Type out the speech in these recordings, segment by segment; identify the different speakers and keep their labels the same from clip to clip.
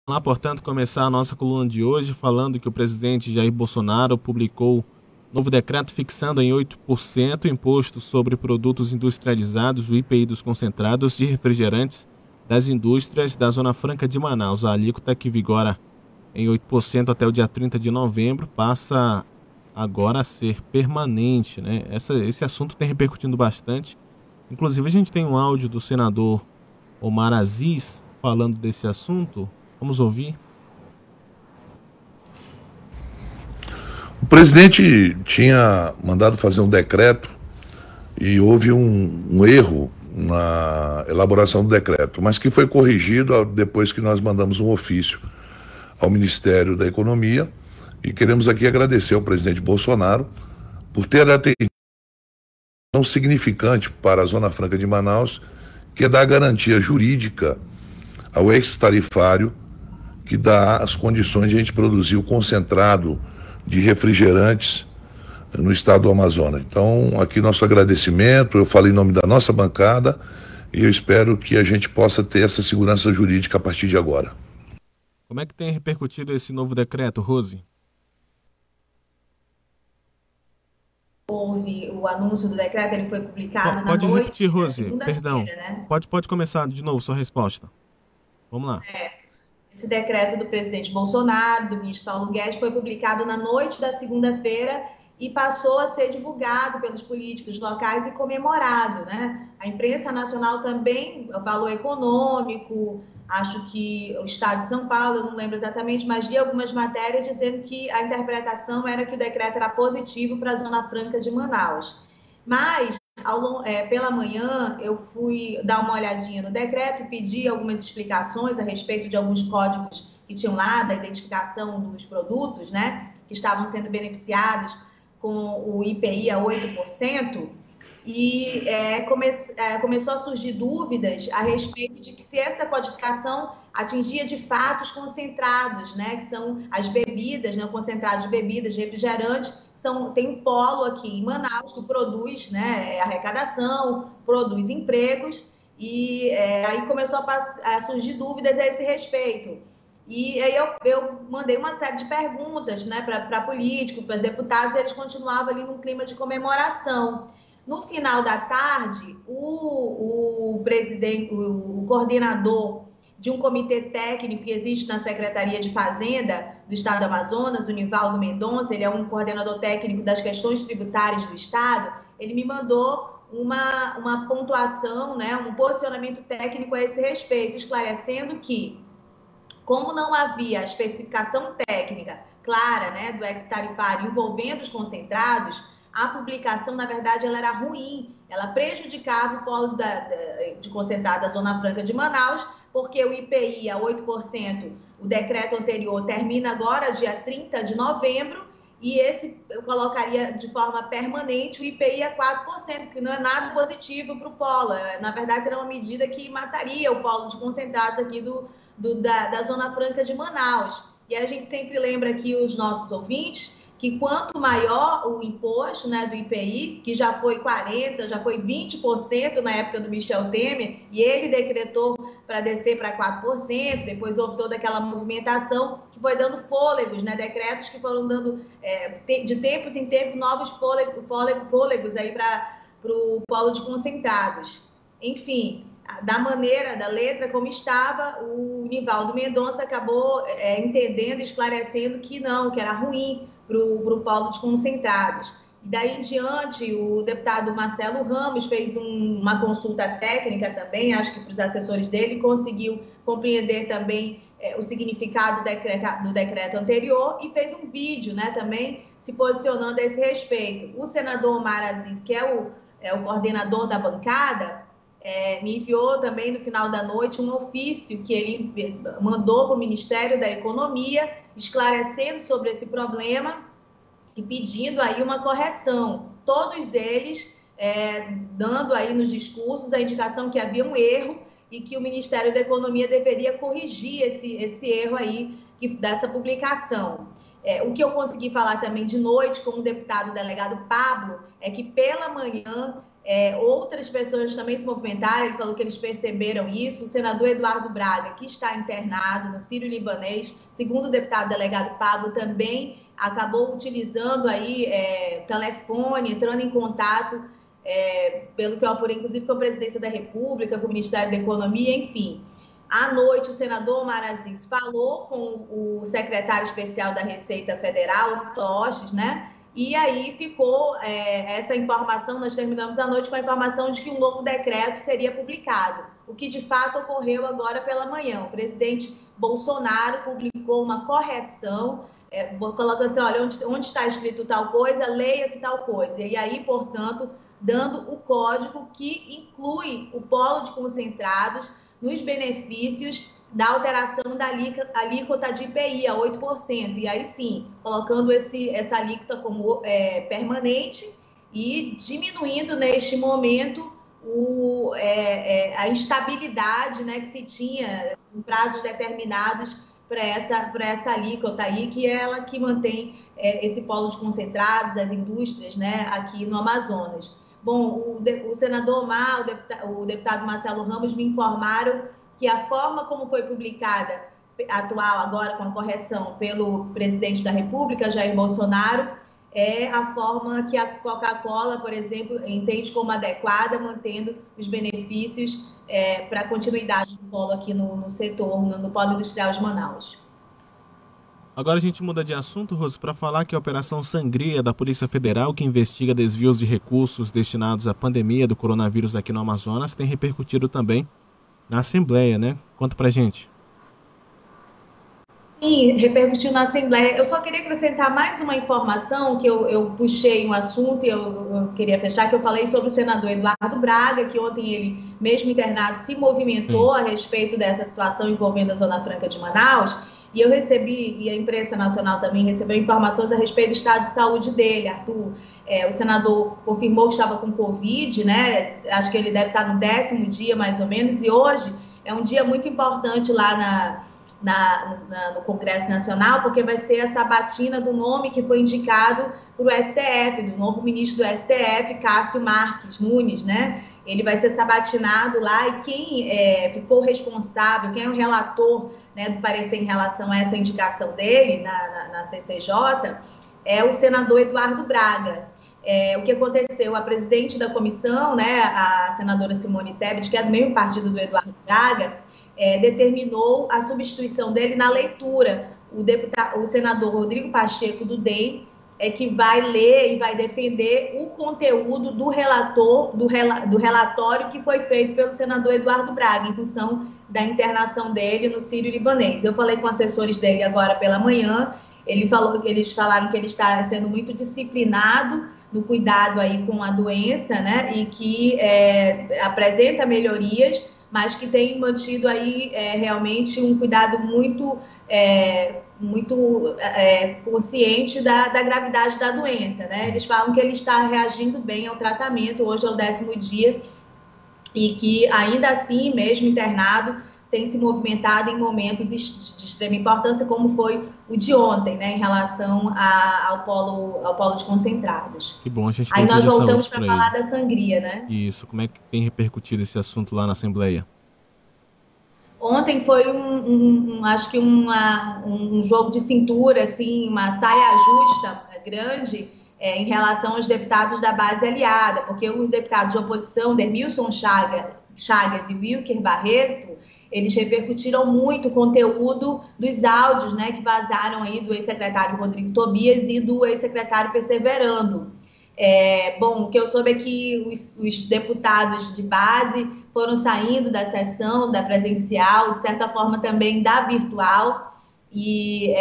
Speaker 1: Lá, portanto, começar a nossa coluna de hoje falando que o presidente Jair Bolsonaro publicou novo decreto fixando em 8% o imposto sobre produtos industrializados, o IPI dos concentrados de refrigerantes das indústrias da Zona Franca de Manaus. A alíquota que vigora em 8% até o dia 30 de novembro passa agora a ser permanente, né? Esse assunto tem repercutindo bastante. Inclusive, a gente tem um áudio do senador Omar Aziz falando desse assunto. Vamos ouvir.
Speaker 2: O presidente tinha mandado fazer um decreto e houve um erro na elaboração do decreto, mas que foi corrigido depois que nós mandamos um ofício ao Ministério da Economia, e queremos aqui agradecer ao presidente Bolsonaro por ter atendido tão significante para a Zona Franca de Manaus, que é dar garantia jurídica ao ex-tarifário, que dá as condições de a gente produzir o concentrado de refrigerantes no estado do Amazonas. Então, aqui nosso agradecimento, eu falo em nome da nossa bancada e eu espero que a gente possa ter essa segurança jurídica a partir de agora.
Speaker 1: Como é que tem repercutido esse novo decreto, Rose?
Speaker 3: Houve o anúncio do decreto, ele foi publicado
Speaker 1: Pode
Speaker 3: na noite,
Speaker 1: repetir, Rose, perdão.
Speaker 3: Né?
Speaker 1: Pode começar de novo sua resposta. Vamos lá.
Speaker 3: Esse decreto do presidente Bolsonaro, do ministro Paulo Guedes, foi publicado na noite da segunda-feira e passou a ser divulgado pelos políticos locais e comemorado, né? A imprensa nacional também, o valor econômico, acho que o estado de São Paulo, eu não lembro exatamente, mas li algumas matérias dizendo que a interpretação era que o decreto era positivo para a Zona Franca de Manaus. Mas, pela manhã, eu fui dar uma olhadinha no decreto e pedi algumas explicações a respeito de alguns códigos que tinham lá, da identificação dos produtos, né, que estavam sendo beneficiados com o IPI a 8%, e começou a surgir dúvidas a respeito de que se essa codificação atingia de fato os concentrados, né, que são as bebidas, né, concentrados de bebidas, refrigerantes, tem um polo aqui em Manaus que produz, né, arrecadação, produz empregos, e aí começou a surgir dúvidas a esse respeito. E aí eu mandei uma série de perguntas, né, para políticos, para deputados, e eles continuavam ali num clima de comemoração. No final da tarde, o coordenador de um comitê técnico que existe na Secretaria de Fazenda do Estado do Amazonas, o Nivaldo Mendonça, ele é um coordenador técnico das questões tributárias do Estado, ele me mandou uma pontuação, né, um posicionamento técnico a esse respeito, esclarecendo que, como não havia a especificação técnica clara, né, do ex-tarifário envolvendo os concentrados, a publicação, na verdade, ela era ruim, ela prejudicava o polo de concentrado da Zona Franca de Manaus, porque o IPI a 8%, o decreto anterior termina agora, dia 30 de novembro, e esse eu colocaria de forma permanente o IPI a 4%, que não é nada positivo para o polo. Na verdade, será uma medida que mataria o polo de concentrados aqui da Zona Franca de Manaus. E a gente sempre lembra aqui os nossos ouvintes que quanto maior o imposto, né, do IPI, que já foi 40%, já foi 20% na época do Michel Temer, e ele decretou para descer para 4%, depois houve toda aquela movimentação que foi dando fôlegos, né, decretos que foram dando, de tempos em tempos, novos fôlegos aí para o polo de concentrados. Enfim, da maneira, da letra como estava, o Nivaldo Mendonça acabou entendendo, esclarecendo que não, que era ruim para o polo de concentrados. E daí em diante, o deputado Marcelo Ramos fez uma consulta técnica também, acho que para os assessores dele, conseguiu compreender também o significado do decreto anterior e fez um vídeo, né, também se posicionando a esse respeito. O senador Omar Aziz, que é o coordenador da bancada, me enviou também no final da noite um ofício que ele mandou para o Ministério da Economia, esclarecendo sobre esse problema e pedindo aí uma correção. Todos eles dando aí nos discursos a indicação que havia um erro e que o Ministério da Economia deveria corrigir esse erro aí dessa publicação. O que eu consegui falar também de noite com o deputado delegado Pablo é que pela manhã Outras pessoas também se movimentaram, ele falou que eles perceberam isso. O senador Eduardo Braga, que está internado no Sírio-Libanês, segundo o deputado delegado Pablo, também acabou utilizando aí telefone, entrando em contato, pelo que eu apurei, inclusive com a Presidência da República, com o Ministério da Economia, enfim. À noite, o senador Omar Aziz falou com o secretário especial da Receita Federal, Tostes, né? E aí ficou essa informação, nós terminamos a noite com a informação de que um novo decreto seria publicado, o que de fato ocorreu agora pela manhã. O presidente Bolsonaro publicou uma correção, colocando assim, olha, onde está escrito tal coisa, leia-se tal coisa. E aí, portanto, dando o código que inclui o polo de concentrados nos benefícios da alteração da alíquota de IPI a 8%. E aí sim, colocando essa alíquota como permanente e diminuindo neste momento a instabilidade, né, que se tinha em prazos determinados para essa alíquota aí, que é ela que mantém esse polo de concentrados, as indústrias, né, aqui no Amazonas. Bom, o senador Omar, o deputado Marcelo Ramos me informaram que a forma como foi publicada, atual agora com a correção pelo presidente da República, Jair Bolsonaro, é a forma que a Coca-Cola, por exemplo, entende como adequada, mantendo os benefícios para a continuidade do polo aqui no setor, no polo industrial de Manaus.
Speaker 1: Agora a gente muda de assunto, Rose, para falar que a Operação Sangria da Polícia Federal, que investiga desvios de recursos destinados à pandemia do coronavírus aqui no Amazonas, tem repercutido também na Assembleia, né? Conta pra gente.
Speaker 3: Sim, repercutiu na Assembleia. Eu só queria acrescentar mais uma informação, que eu puxei um assunto e eu queria fechar, que eu falei sobre o senador Eduardo Braga, que ontem ele, mesmo internado, se movimentou a respeito dessa situação envolvendo a Zona Franca de Manaus. E eu recebi, e a imprensa nacional também recebeu informações a respeito do estado de saúde dele, Arthur. O senador confirmou que estava com Covid, né? Acho que ele deve estar no 10º dia, mais ou menos, e hoje é um dia muito importante lá no Congresso Nacional, porque vai ser a sabatina do nome que foi indicado para o STF, do novo ministro do STF, Cássio Marques Nunes, né? Ele vai ser sabatinado lá, e quem ficou responsável, quem é o relator, né, do parecer em relação a essa indicação dele na CCJ, é o senador Eduardo Braga. O que aconteceu? A presidente da comissão, né, a senadora Simone Tebet, que é do mesmo partido do Eduardo Braga, determinou a substituição dele na leitura. O senador Rodrigo Pacheco, do DEM, que vai ler e vai defender o conteúdo do relatório que foi feito pelo senador Eduardo Braga, em função da internação dele no Sírio-Libanês. Eu falei com assessores dele agora pela manhã, eles falaram que ele está sendo muito disciplinado no cuidado aí com a doença, né, e que apresenta melhorias, mas que tem mantido aí realmente um cuidado muito consciente da gravidade da doença, né? Eles falam que ele está reagindo bem ao tratamento, hoje é o 10º dia, e que ainda assim, mesmo internado, tem se movimentado em momentos de extrema importância, como foi o de ontem, né, em relação ao polo de concentrados.
Speaker 1: Que bom, a gente
Speaker 3: aí nós voltamos para falar da sangria, né?
Speaker 1: Isso, como é que tem repercutido esse assunto lá na Assembleia?
Speaker 3: Ontem foi acho que um jogo de cintura, assim, uma saia justa grande em relação aos deputados da base aliada, porque os deputados de oposição, Demilson Chagas e Wilker Barreto, eles repercutiram muito o conteúdo dos áudios, né, que vazaram aí do ex-secretário Rodrigo Tobias e do ex-secretário Perseverando. Bom, o que eu soube é que os deputados de base foram saindo da sessão, da presencial, de certa forma também da virtual, e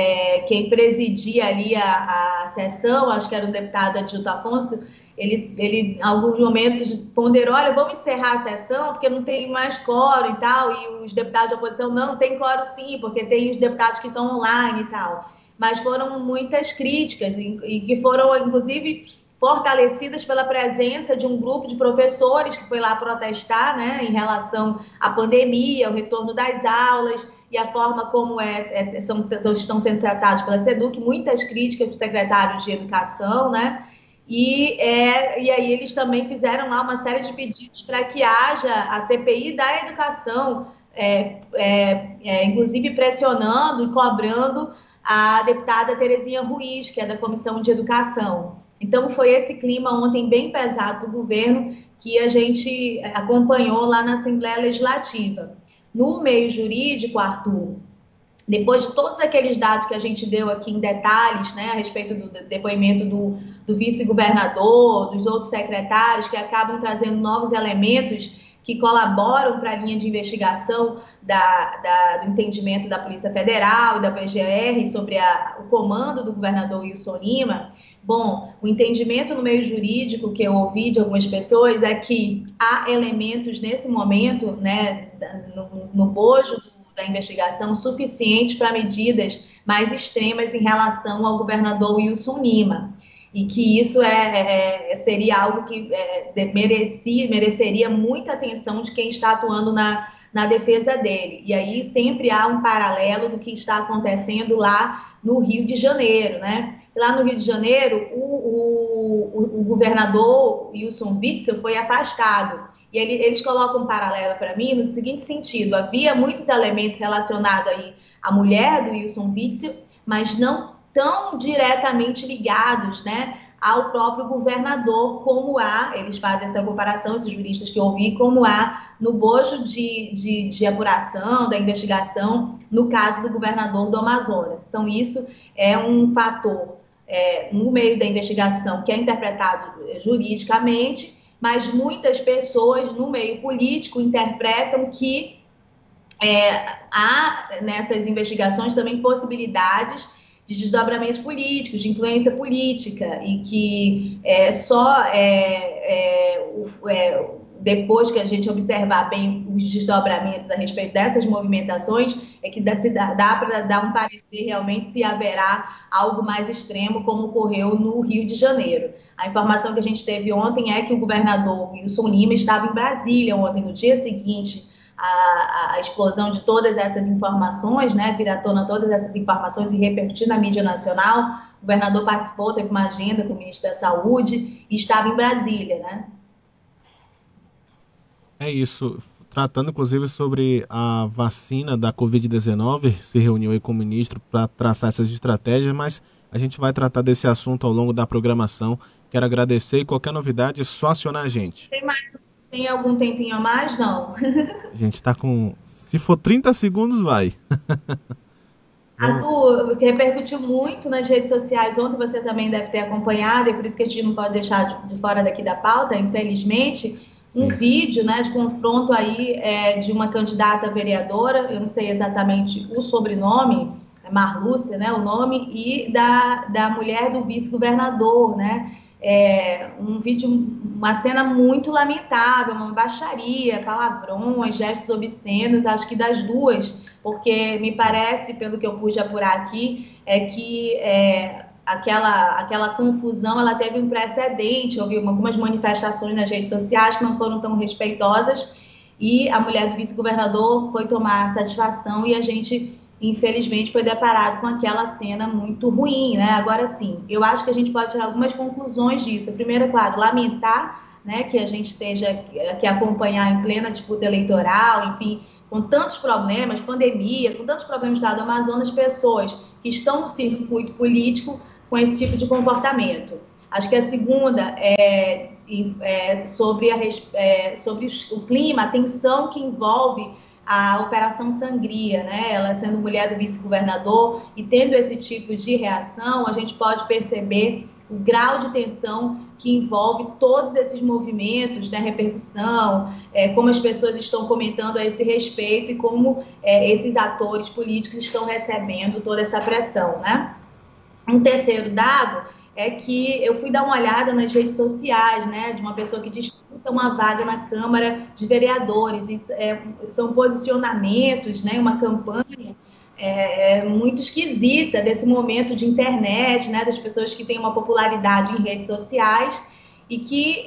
Speaker 3: quem presidia ali a sessão, acho que era o deputado Adilto Afonso, ele em alguns momentos ponderou, olha, vamos encerrar a sessão porque não tem mais quórum e tal, e os deputados de oposição, não, tem quórum sim, porque tem os deputados que estão online e tal. Mas foram muitas críticas, e que foram, inclusive, fortalecidas pela presença de um grupo de professores que foi lá protestar, né, em relação à pandemia, ao retorno das aulas e a forma como estão sendo tratados pela SEDUC, muitas críticas para o secretário de Educação, né? e aí eles também fizeram lá uma série de pedidos para que haja a CPI da educação, inclusive pressionando e cobrando a deputada Terezinha Ruiz, que é da Comissão de Educação. Então, foi esse clima ontem bem pesado do governo que a gente acompanhou lá na Assembleia Legislativa. No meio jurídico, Arthur, depois de todos aqueles dados que a gente deu aqui em detalhes, né, a respeito do depoimento do vice-governador, dos outros secretários, que acabam trazendo novos elementos que colaboram para a linha de investigação do entendimento da Polícia Federal e da PGR sobre o comando do governador Wilson Lima. Bom, o entendimento no meio jurídico que eu ouvi de algumas pessoas é que há elementos nesse momento, né, no bojo da investigação, suficientes para medidas mais extremas em relação ao governador Wilson Lima. E que isso seria algo que mereceria muita atenção de quem está atuando na defesa dele. E aí sempre há um paralelo do que está acontecendo lá no Rio de Janeiro, né? Lá no Rio de Janeiro, o governador Wilson Witzel foi afastado. E eles colocam um paralelo para mim no seguinte sentido: havia muitos elementos relacionados aí à mulher do Wilson Witzel, mas não tão diretamente ligados, né, ao próprio governador, como há, eles fazem essa comparação, esses juristas que eu ouvi, como há no bojo de apuração, da investigação, no caso do governador do Amazonas. Então, isso é um fator no meio da investigação que é interpretado juridicamente, mas muitas pessoas no meio político interpretam que há nessas investigações também possibilidades de desdobramentos políticos, de influência política, e que depois que a gente observar bem os desdobramentos a respeito dessas movimentações, é que dá para dar um parecer realmente se haverá algo mais extremo, como ocorreu no Rio de Janeiro. A informação que a gente teve ontem é que o governador Wilson Lima estava em Brasília ontem, no dia seguinte a explosão de todas essas informações, né, vir à tona todas essas informações e repercutir na mídia nacional. O governador participou, teve uma agenda com o ministro da Saúde e estava em Brasília, né?
Speaker 1: É isso. Tratando, inclusive, sobre a vacina da Covid-19, se reuniu aí com o ministro para traçar essas estratégias, mas a gente vai tratar desse assunto ao longo da programação. Quero agradecer e qualquer novidade é só acionar a gente.
Speaker 3: Tem algum tempinho a mais? Não.
Speaker 1: A gente está com... Se for 30 segundos, vai.
Speaker 3: Arthur, repercutiu muito nas redes sociais. Ontem você também deve ter acompanhado, e por isso que a gente não pode deixar de fora daqui da pauta, infelizmente, um vídeo, né, de confronto aí de uma candidata vereadora, eu não sei exatamente o sobrenome, é Marlúcia, né, o nome, e da mulher do vice-governador, né? Um vídeo, uma cena muito lamentável, uma baixaria, palavrões, gestos obscenos, acho que das duas, porque me parece, pelo que eu pude apurar aqui, que aquela confusão ela teve um precedente. Houve algumas manifestações nas redes sociais que não foram tão respeitosas e a mulher do vice-governador foi tomar satisfação e a gente, infelizmente, foi deparado com aquela cena muito ruim, né? Agora sim, eu acho que a gente pode tirar algumas conclusões disso. A primeira, claro, lamentar, né, que a gente esteja que acompanhar em plena disputa eleitoral, enfim, com tantos problemas, pandemia, com tantos problemas do Amazonas, pessoas que estão no circuito político com esse tipo de comportamento. Acho que a segunda é sobre o clima, a tensão que envolve a Operação Sangria, né? Ela sendo mulher do vice-governador e tendo esse tipo de reação, a gente pode perceber o grau de tensão que envolve todos esses movimentos, né, repercussão, como as pessoas estão comentando a esse respeito e como esses atores políticos estão recebendo toda essa pressão, né? Um terceiro dado é que eu fui dar uma olhada nas redes sociais, né, de uma pessoa que disputa uma vaga na Câmara de Vereadores. Isso são posicionamentos, né, uma campanha muito esquisita desse momento de internet, né, das pessoas que têm uma popularidade em redes sociais e que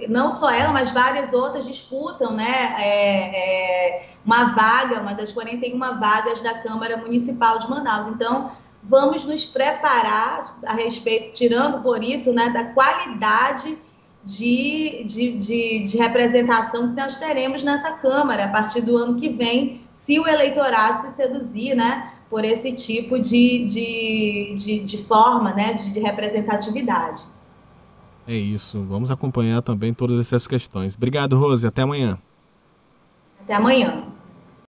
Speaker 3: não só ela, mas várias outras disputam, né, uma vaga, uma das 41 vagas da Câmara Municipal de Manaus. Então, vamos nos preparar a respeito, tirando por isso, né, da qualidade de representação que nós teremos nessa Câmara a partir do ano que vem, se o eleitorado se seduzir, né, por esse tipo de forma, né, de representatividade.
Speaker 1: É isso, vamos acompanhar também todas essas questões. Obrigado, Rose, até amanhã.
Speaker 3: Até amanhã.